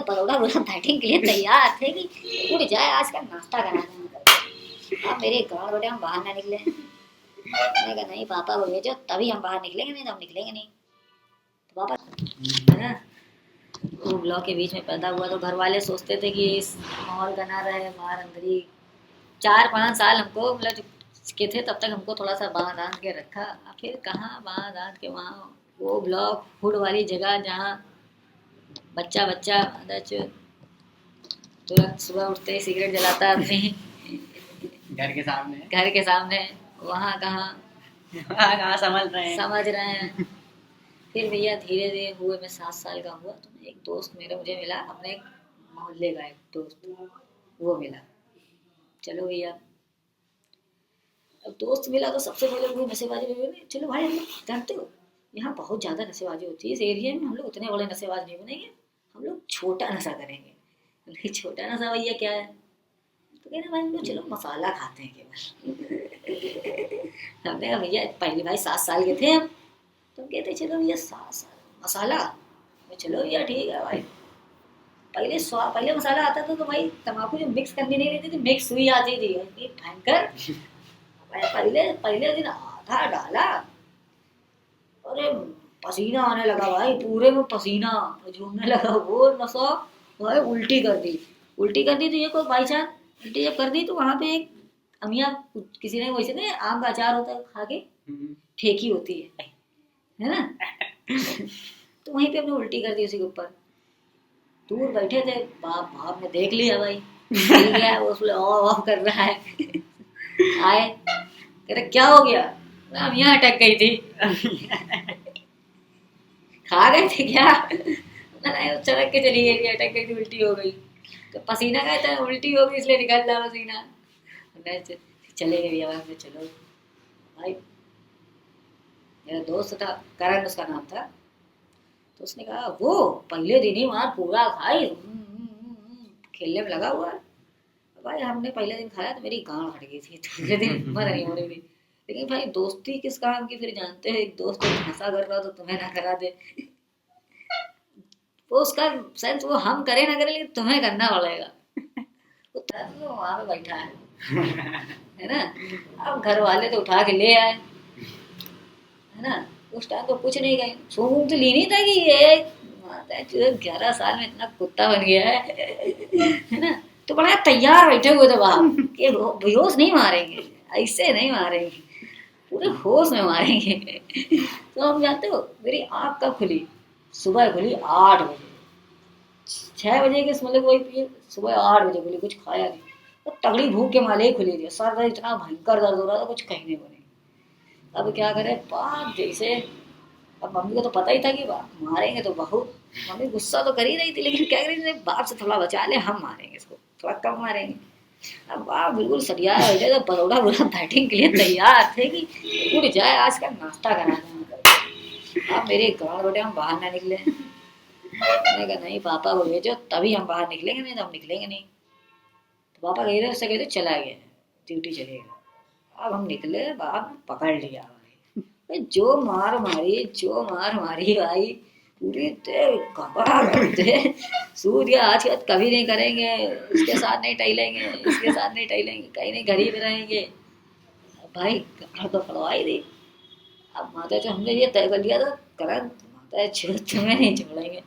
बड़ौदा बोला बैटिंग के लिए तैयार थे कि उठ जाए आज का नाश्ता करा दें। अब मेरे गाँव बेटे हम बाहर ना निकले। मैंने कहा नहीं पापा को भेजो तभी हम बाहर निकलेंगे, नहीं तो हम निकलेंगे नहीं। तो पापा है ना, वो ब्लॉक के बीच में पैदा हुआ तो घर वाले सोचते थे कि इस माहौल बना रहे बाहर अंदर ही। 4-5 साल हमको मतलब के थे तब तक हमको थोड़ा सा बांध बांध के रखा। फिर कहाँ बांध बांध के वहाँ वो ब्लॉक हुड वाली जगह जहाँ बच्चा बच्चा तुरंत सुबह उठते ही सिगरेट जलाता अपने घर के सामने वहाँ कहाँ समझ रहे हैं। फिर भैया धीरे धीरे हुए, मैं 7 साल का हुआ तो एक दोस्त मेरा मुझे मिला, अपने मोहल्ले का एक दोस्त वो मिला। चलो भैया अब दोस्त मिला तो सबसे पहले वो नशेबाजी में, चलो भाई हम लोग जानते हो यहाँ बहुत ज़्यादा नशेबाजी होती है इस एरिया में, हम लोग उतने बड़े नशेबाज नहीं बनेंगे, हम लोग छोटा नशा करेंगे। नहीं छोटा नशा भैया क्या है? तो कह रहे भाई हम लोग चलो मसाला खाते हैं केवल। हमने कहा भैया पहले भाई 7 साल के थे हम, तो कहते चलो भैया 7 साल मसाला, चलो भैया ठीक है भाई। पहले मसाला आता था तो भाई तम्बाकू जो मिक्स करनी नहीं रहती थी, मिक्स हुई आती थी भयंकर। पहले पहले दिन आधा डाला, अरे पसीना आने लगा भाई, पूरे में पसीना झूमने लगा वो नशा। भाई उल्टी कर दी तो ये कोई बाई चांस उल्टी जब कर दी तो वहां पे एक अमिया किसी ने वैसे ना आम का अचार होता है खा के फेंकी होती है ना। तो वहीं पे हमने उल्टी कर दी उसी के ऊपर। दूर बैठे थे, बाप बाप ने देख लिया भाई, मिल गया वो उसमें ऑफ कर रहा है। आए कह रहे क्या हो गया? हम यहाँ अटक गई थी। खा गए थे क्या? सड़क के चली गई थी, अटक गई थी, उल्टी हो गई। तो पसीना गया था, उल्टी हो गई इसलिए निकल रहा पसीना। चले गए भैया में, चलो भाई। मेरा दोस्त था करण उसका नाम था, तो उसने कहा वो पहले दिन ही मार पूरा खाई, खेलने में लगा हुआ है। भाई हमने पहले दिन खाया तो मेरी गांड फट गई थी, दूसरे दिन हिम्मत नहीं हो रही थी। लेकिन भाई दोस्ती किस काम की, फिर जानते हैं एक दोस्त नशा कर रहा तो तुम्हें ना करा दे, वो उसका सेंस वो हम करें ना करें लेकिन तुम्हें करना पड़ेगा। वो तो वहां पे बैठा है ना। अब घर वाले तो उठा के ले आए, है ना। उस टाइम तो कुछ नहीं गए, सूंघ तो ली नहीं था कि ये 11 साल में इतना कुत्ता बन गया है ना। तो बड़ा तैयार बैठे हुए थे बाहर कि बेहोश नहीं मारेंगे, ऐसे नहीं मारेंगे, पूरे होश में मारेंगे। तो हम जानते हो मेरी आँख कब खुली? सुबह खुली 8 बजे। 6 बजे के मतलब वही पिए, सुबह 8 बजे खुली, कुछ खाया नहीं तो तगड़ी भूख के माले ही खुली थी। सर दर्द इतना भयंकर दर्द हो रहा था कुछ कहने को नहीं। अब क्या करे बाप जैसे, अब मम्मी को तो पता ही था कि मारेंगे तो बहुत, मम्मी गुस्सा तो कर ही रही थी लेकिन क्या करें बाप से थोड़ा बचा ले, हम मारेंगे इसको, थोड़ा कम मारेंगे। अब बाप बिल्कुल सरिया हो जाए तो बड़ौदा बोला बैटिंग के लिए तैयार थे कि उठ जाए आज का नाश्ता करा दें। अब मेरे गाँव बेटे हम बाहर ना निकले। मैंने कहा नहीं पापा को भेजो तभी हम बाहर निकलेंगे, नहीं तो हम निकलेंगे नहीं। तो पापा कह रहे उससे कहते चला गया ड्यूटी चले गया। अब हम निकले, बाप ने पकड़ लिया भाई, जो मार मारी भाई, पूरी घबरा सूर्य आज के बाद कभी नहीं करेंगे, इसके साथ नहीं टहलेंगे, इसके साथ नहीं टहलेंगे, कहीं नहीं घर ही में रहेंगे। भाई गाड़ तो पड़वा ही दी। अब माता जो हमने ये तय कर लिया था करण माता तुम्हें नहीं छोड़ेंगे,